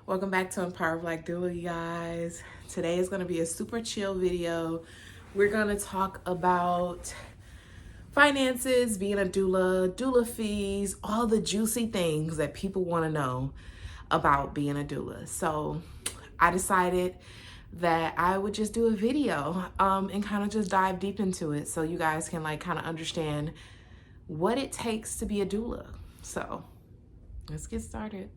Welcome back to Empower Black Doula, you guys. Today is going to be a super chill video. We're going to talk about finances, being a doula, doula fees, all the juicy things that people want to know about being a doula. So I decided that I would just do a video and kind of just dive deep into it so you guys can like kind of understand what it takes to be a doula. So let's get started.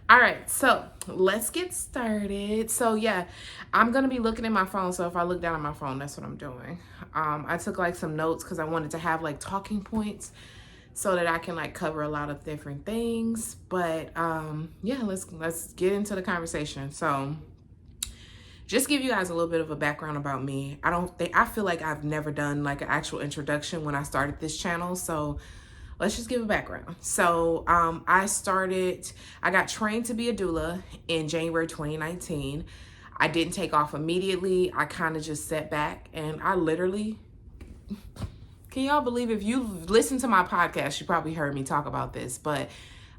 All right, so let's get started. So yeah, I'm gonna be looking at my phone. So if I look down at my phone, that's what I'm doing. I took like some notes because I wanted to have like talking points so that I can like cover a lot of different things. But yeah, let's get into the conversation. So just give you guys a little bit of a background about me. I feel like I've never done like an actual introduction when I started this channel. So let's just give a background. So I got trained to be a doula in January 2019. I didn't take off immediately. I kind of just sat back and I literally, can y'all believe, if you listen to my podcast, you probably heard me talk about this, but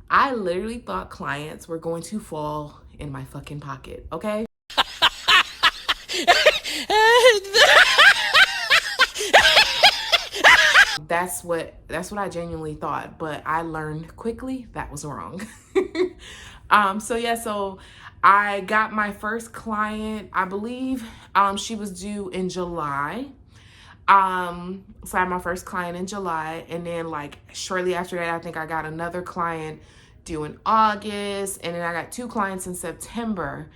I literally thought clients were going to fall in my fucking pocket, okay? That's what I genuinely thought, but I learned quickly that was wrong. So I got my first client, I believe she was due in July. So I had my first client in July, and then like shortly after that, I think I got another client due in August, and then I got 2 clients in September.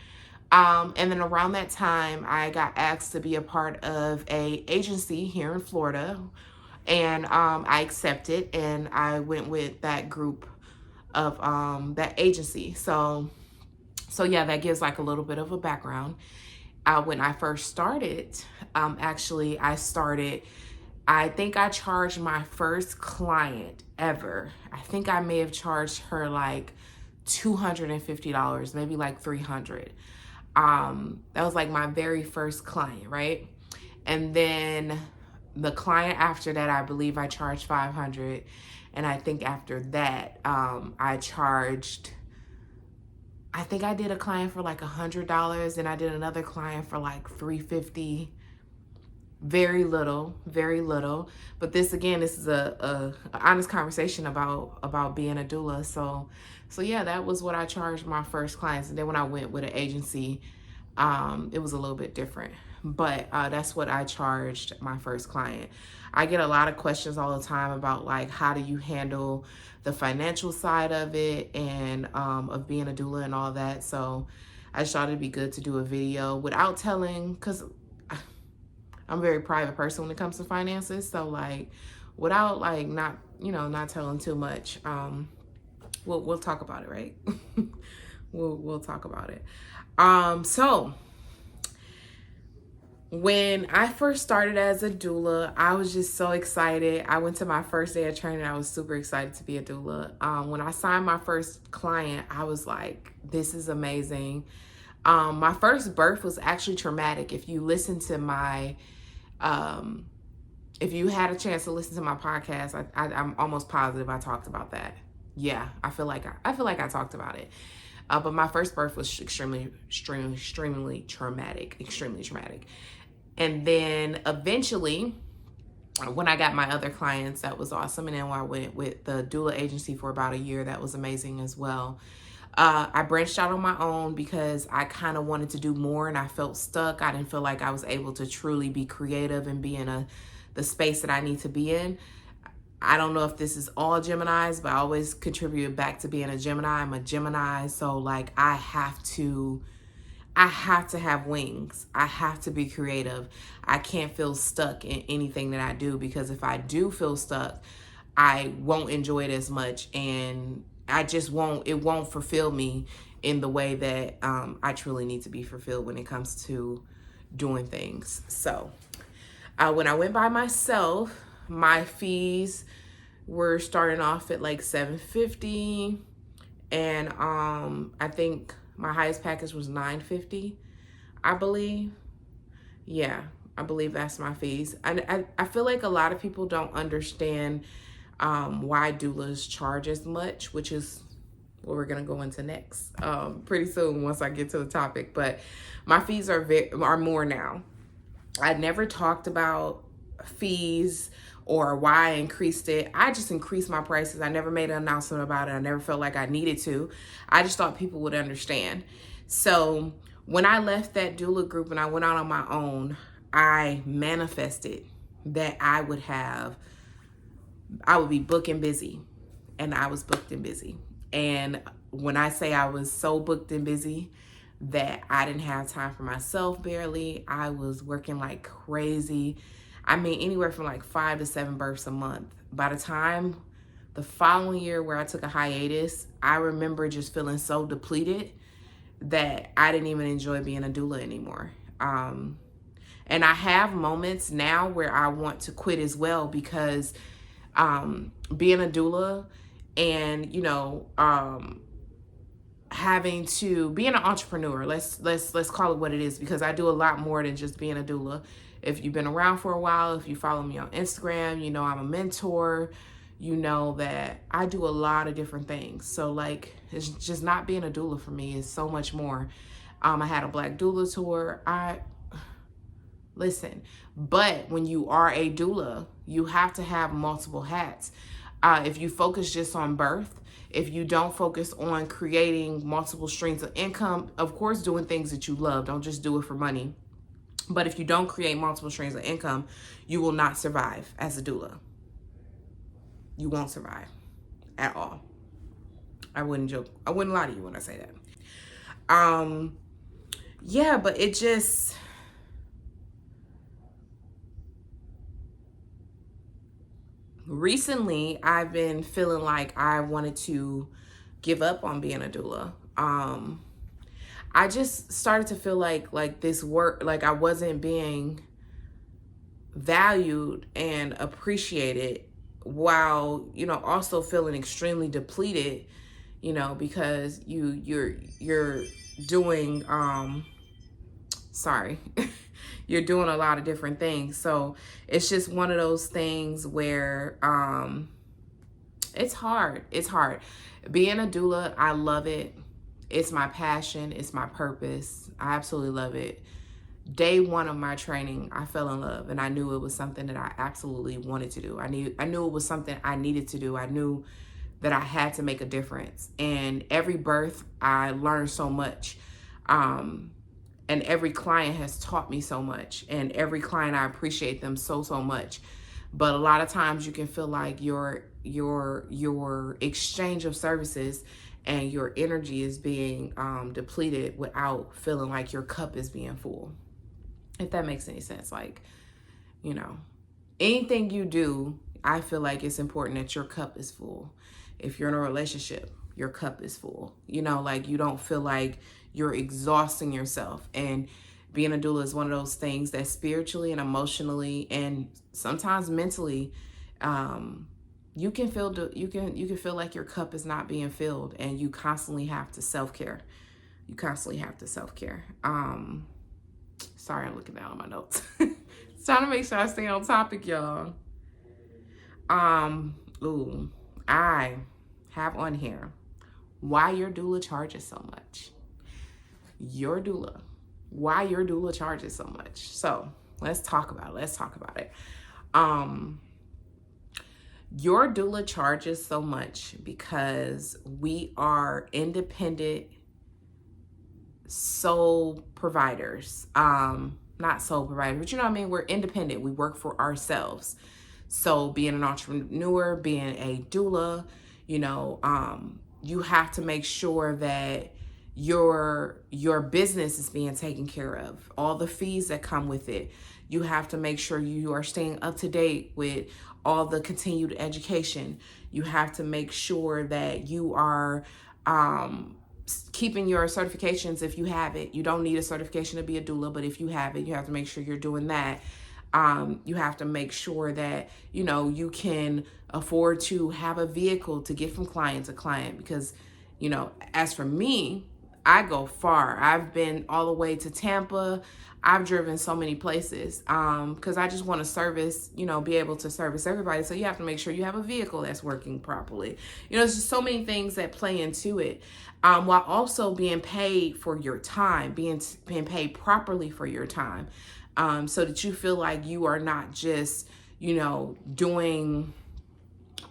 And then around that time, I got asked to be a part of a agency here in Florida, and I accepted, and I went with that group of that agency. So yeah, that gives like a little bit of a background. When I first started, I think I charged my first client ever. I think I may have charged her like $250, maybe like $300. That was like my very first client, right? And then the client after that, I believe I charged $500. And I think after that, I think I did a client for like $100, and I did another client for like $350. Very little. But this is a honest conversation about being a doula. So yeah, that was what I charged my first clients. And then when I went with an agency, it was a little bit different. But that's what I charged my first client. I get a lot of questions all the time about like, how do you handle the financial side of it and of being a doula and all that. So I just thought it'd be good to do a video without telling, because I'm a very private person when it comes to finances. So like, without like not telling too much, we'll talk about it, right? we'll talk about it. So when I first started as a doula, I was just so excited. I went to my first day of training. I was super excited to be a doula. When I signed my first client, I was like, this is amazing. My first birth was actually traumatic. If you listen to my, if you had a chance to listen to my podcast, I'm almost positive I talked about that. Yeah, I feel like I talked about it. But my first birth was extremely traumatic, extremely traumatic. And then eventually, when I got my other clients, that was awesome. And then when I went with the doula agency for about a year, that was amazing as well. I branched out on my own because I kind of wanted to do more, and I felt stuck. I didn't feel like I was able to truly be creative and be in the space that I need to be in. I don't know if this is all Geminis, but I always contribute back to being a Gemini. I'm a Gemini, so like I have to have wings. I have to be creative. I can't feel stuck in anything that I do, because if I do feel stuck, I won't enjoy it as much, and it won't fulfill me in the way that I truly need to be fulfilled when it comes to doing things. So when I went by myself, my fees were starting off at like $750. And I think my highest package was $950, I believe. Yeah, I believe that's my fees. And I feel like a lot of people don't understand why doulas charge as much, which is what we're gonna go into next pretty soon once I get to the topic. But my fees are more now. I never talked about fees or why I increased it. I just increased my prices. I never made an announcement about it. I never felt like I needed to. I just thought people would understand. So when I left that doula group and I went out on my own, I manifested that I would be booked and busy. And I was booked and busy. And when I say I was so booked and busy that I didn't have time for myself barely, I was working like crazy. I mean, anywhere from like 5 to 7 births a month. By the time the following year where I took a hiatus, I remember just feeling so depleted that I didn't even enjoy being a doula anymore. And I have moments now where I want to quit as well, because being a doula and, being an entrepreneur, let's call it what it is, because I do a lot more than just being a doula. If you've been around for a while, if you follow me on Instagram, you know I'm a mentor, you know that I do a lot of different things. So like, it's just not being a doula for me. It's so much more. I had a Black doula tour. Listen, but when you are a doula, you have to have multiple hats. If you focus just on birth, if you don't focus on creating multiple streams of income, of course, doing things that you love, don't just do it for money. But if you don't create multiple streams of income, you will not survive as a doula. You won't survive at all. I wouldn't lie to you when I say that. Yeah, but it just, recently I've been feeling like I wanted to give up on being a doula. I just started to feel like this work, like I wasn't being valued and appreciated, while, also feeling extremely depleted, because you're doing, you're doing a lot of different things. So it's just one of those things where it's hard. It's hard. Being a doula, I love it. It's my passion. It's my purpose. I absolutely love it. Day one of my training, I fell in love, and I knew it was something that I absolutely wanted to do. I knew it was something I needed to do. I knew that I had to make a difference. And every birth, I learned so much. And every client has taught me so much. And every client, I appreciate them so much. But a lot of times you can feel like your exchange of services and your energy is being depleted without feeling like your cup is being full. If that makes any sense. Like, anything you do, I feel like it's important that your cup is full. If you're in a relationship, your cup is full. Like, you don't feel like you're exhausting yourself. And being a doula is one of those things that spiritually and emotionally and sometimes mentally, you can feel like your cup is not being filled, and you constantly have to self-care. Sorry, I'm looking down at my notes. It's trying to make sure I stay on topic, y'all. I have on here why your doula charges so much. Why your doula charges so much. So let's talk about it. Your doula charges so much because we are independent sole providers. Not sole providers, but you know what I mean? We're independent. We work for ourselves. So being an entrepreneur, being a doula, you have to make sure that your business is being taken care of. All the fees that come with it. You have to make sure you are staying up to date with all the continued education. You have to make sure that you are keeping your certifications if you have it. You don't need a certification to be a doula, but if you have it, you have to make sure you're doing that. You have to make sure that, you can afford to have a vehicle to get from client to client, because You know, as for me, I go far. I've been all the way to Tampa. I've driven so many places because I just want to service, you know, be able to service everybody. So you have to make sure you have a vehicle that's working properly. You know, there's just so many things that play into it, while also being paid for your time, being paid properly for your time, so that you feel like you are not just, you know, doing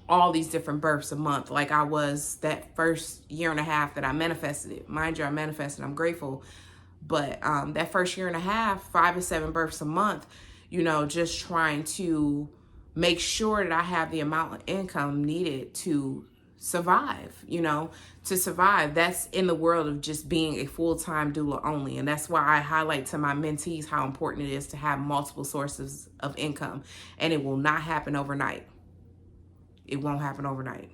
all these different births a month like I was that first year and a half that I manifested it. Mind you, I manifested, I'm grateful. But that first year and a half, 5 to 7 births a month, you know, just trying to make sure that I have the amount of income needed to survive, you know, to survive. That's in the world of just being a full-time doula only. And that's why I highlight to my mentees how important it is to have multiple sources of income. And it will not happen overnight. It won't happen overnight.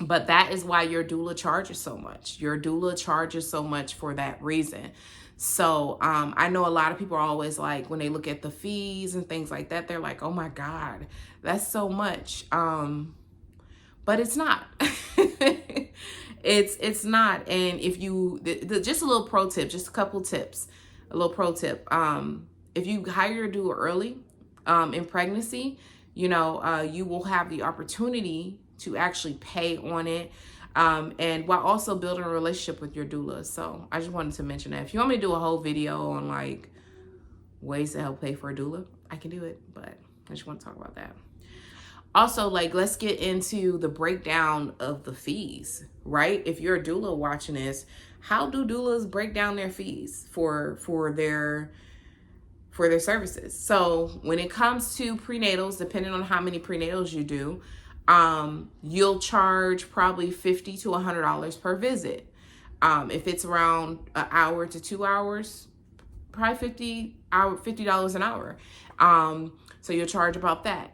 But that is why your doula charges so much. Your doula charges so much for that reason. So I know a lot of people are always like, when they look at the fees and things like that, they're like, oh my God, that's so much. But it's not. It's not. And if you, just a little pro tip, just a couple tips, a little pro tip. If you hire your doula early in pregnancy, you know, you will have the opportunity to actually pay on it, and while also building a relationship with your doula. So I just wanted to mention that. If you want me to do a whole video on like ways to help pay for a doula, I can do it, but I just want to talk about that. Also, like, let's get into the breakdown of the fees, right? If you're a doula watching this, how do doulas break down their fees for their services? So when it comes to prenatals, depending on how many prenatals you do, you'll charge probably $50 to $100 per visit. If it's around an hour to 2 hours, probably $50 an hour. So you'll charge about that.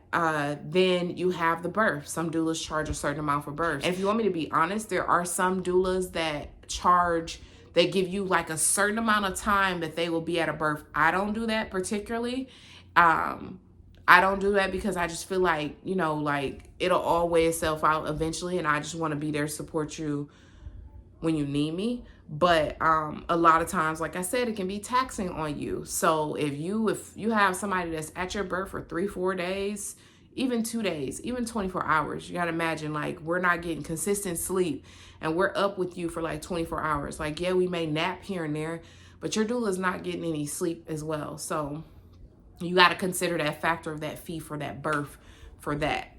Then you have the birth. Some doulas charge a certain amount for birth. And if you want me to be honest, there are some doulas that charge, they give you like a certain amount of time that they will be at a birth. I don't do that particularly. I don't do that because I just feel like, you know, like it'll all weigh itself out eventually. And I just want to be there to support you when you need me. But a lot of times, like I said, it can be taxing on you. So if you have somebody that's at your birth for 3-4 days, even 2 days, even 24 hours, you got to imagine, like, we're not getting consistent sleep and we're up with you for like 24 hours. Like, yeah, we may nap here and there, but your doula is not getting any sleep as well. So you got to consider that factor of that fee for that birth, for that.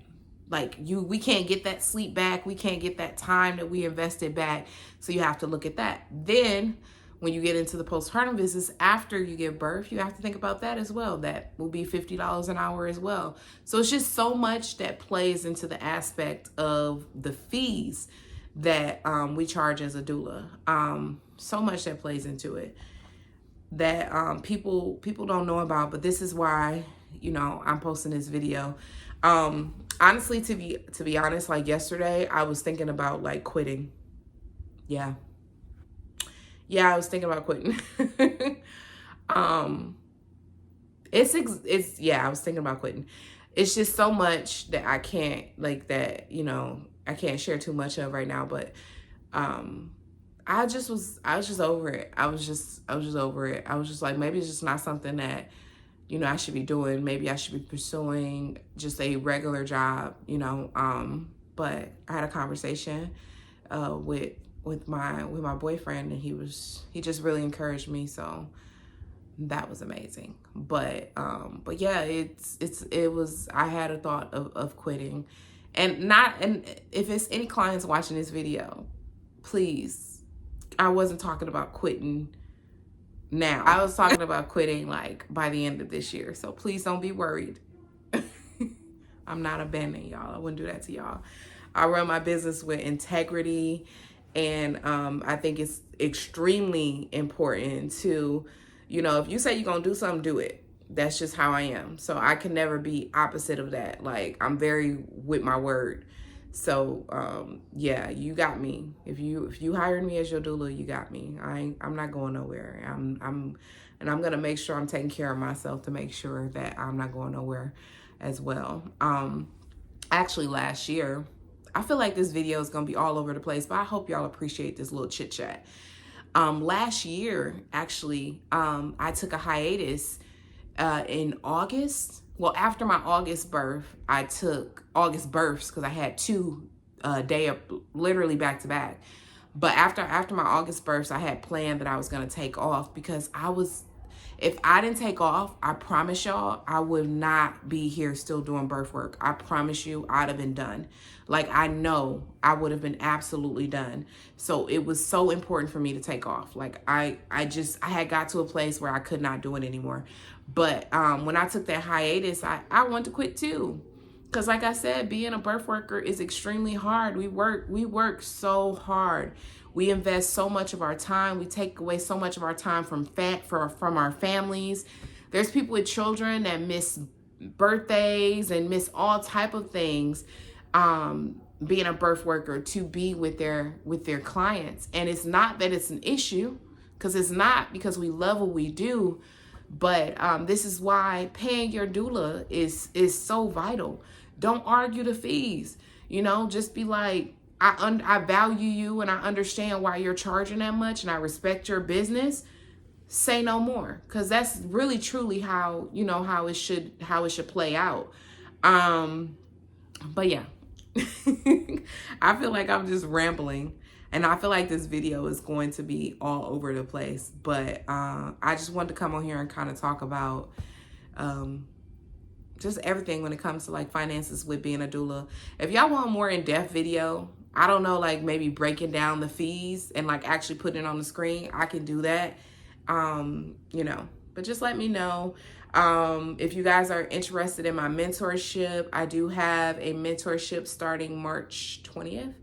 Like, we can't get that sleep back. We can't get that time that we invested back. So you have to look at that. Then when you get into the postpartum visits after you give birth, you have to think about that as well. That will be $50 an hour as well. So it's just so much that plays into the aspect of the fees that we charge as a doula. So much that plays into it that people don't know about. But this is why, you know, I'm posting this video. Honestly, to be honest, like yesterday, I was thinking about like quitting. Yeah, I was thinking about quitting. I was thinking about quitting. It's just so much that I can't, like, that, you know, I can't share too much of right now, but I was just over it. I was just over it. I was just like, maybe it's just not something that, you know, I should be doing. Maybe I should be pursuing just a regular job, you know. But I had a conversation with my boyfriend, and he just really encouraged me. So that was amazing. But yeah, I had a thought of quitting, and if it's any clients watching this video, please, I wasn't talking about quitting now. I was talking about quitting like by the end of this year. So please don't be worried. I'm not abandoning y'all. I wouldn't do that to y'all. I run my business with integrity, and I think it's extremely important to, you know, if you say you're gonna do something, do it. That's just how I am. So I can never be opposite of that. Like, I'm very with my word. So yeah, you got me. If you hired me as your doula, you got me. I'm not going nowhere. I'm gonna make sure I'm taking care of myself to make sure that I'm not going nowhere as well. Actually, last year I feel like this video is going to be all over the place, but I hope y'all appreciate this little chit chat. Last year, actually, I took a hiatus in August. Well, after my August birth, I took August births because I had 2 literally back to back. But after my August births, I had planned that I was going to take off because if I didn't take off, I promise y'all, I would not be here still doing birth work. I promise you, I'd have been done. Like, I know I would have been absolutely done. So it was so important for me to take off. Like, I had got to a place where I could not do it anymore. But when I took that hiatus, I wanted to quit too. Because like I said, being a birth worker is extremely hard. We work so hard. We invest so much of our time. We take away so much of our time from our families. There's people with children that miss birthdays and miss all type of things, being a birth worker, to be with their clients. And it's not that it's an issue, because it's not, because we love what we do. But this is why paying your doula is so vital. Don't argue the fees. You know, just be like, I value you and I understand why you're charging that much and I respect your business. Say no more, because that's really truly how, you know, how it should play out. But yeah, I feel like I'm just rambling, and I feel like this video is going to be all over the place. But I just wanted to come on here and kind of talk about just everything when it comes to like finances with being a doula. If y'all want a more in-depth video, I don't know, like maybe breaking down the fees and like actually putting it on the screen, I can do that. You know, but just let me know. If you guys are interested in my mentorship, I do have a mentorship starting March 20th.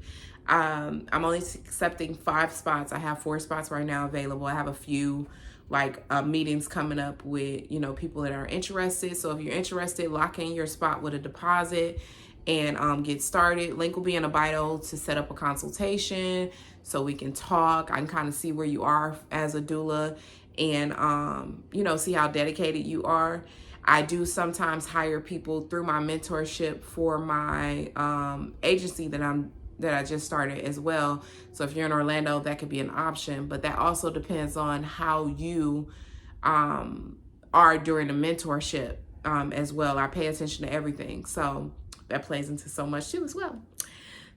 I'm only accepting 5 spots. I have 4 spots right now available. I have a few like meetings coming up with, you know, people that are interested. So if you're interested, lock in your spot with a deposit and get started. Link will be in a bio to set up a consultation so we can talk. I can kind of see where you are as a doula and, you know, see how dedicated you are. I do sometimes hire people through my mentorship for my agency that I just started as well. So if you're in Orlando, that could be an option, but that also depends on how you are during the mentorship as well. I pay attention to everything. So that plays into so much too as well.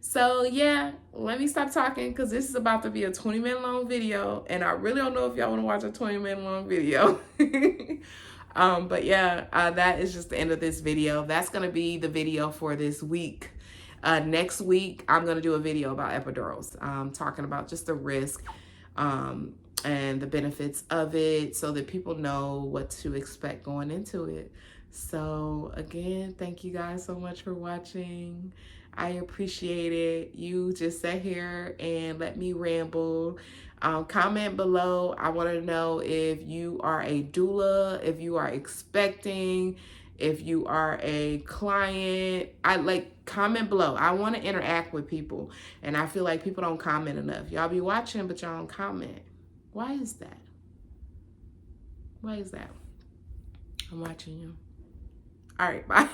So yeah, let me stop talking because this is about to be a 20-minute long video, and I really don't know if y'all want to watch a 20-minute long video. But yeah, that is just the end of this video. That's going to be the video for this week. Next week, I'm going to do a video about epidurals, talking about just the risk and the benefits of it so that people know what to expect going into it. So again, thank you guys so much for watching. I appreciate it. You just sat here and let me ramble. Comment below. I want to know if you are a doula, if you are expecting, if you are a client. Comment below. I want to interact with people, and I feel like people don't comment enough. Y'all be watching, but y'all don't comment. Why is that? Why is that? I'm watching you. All right, bye.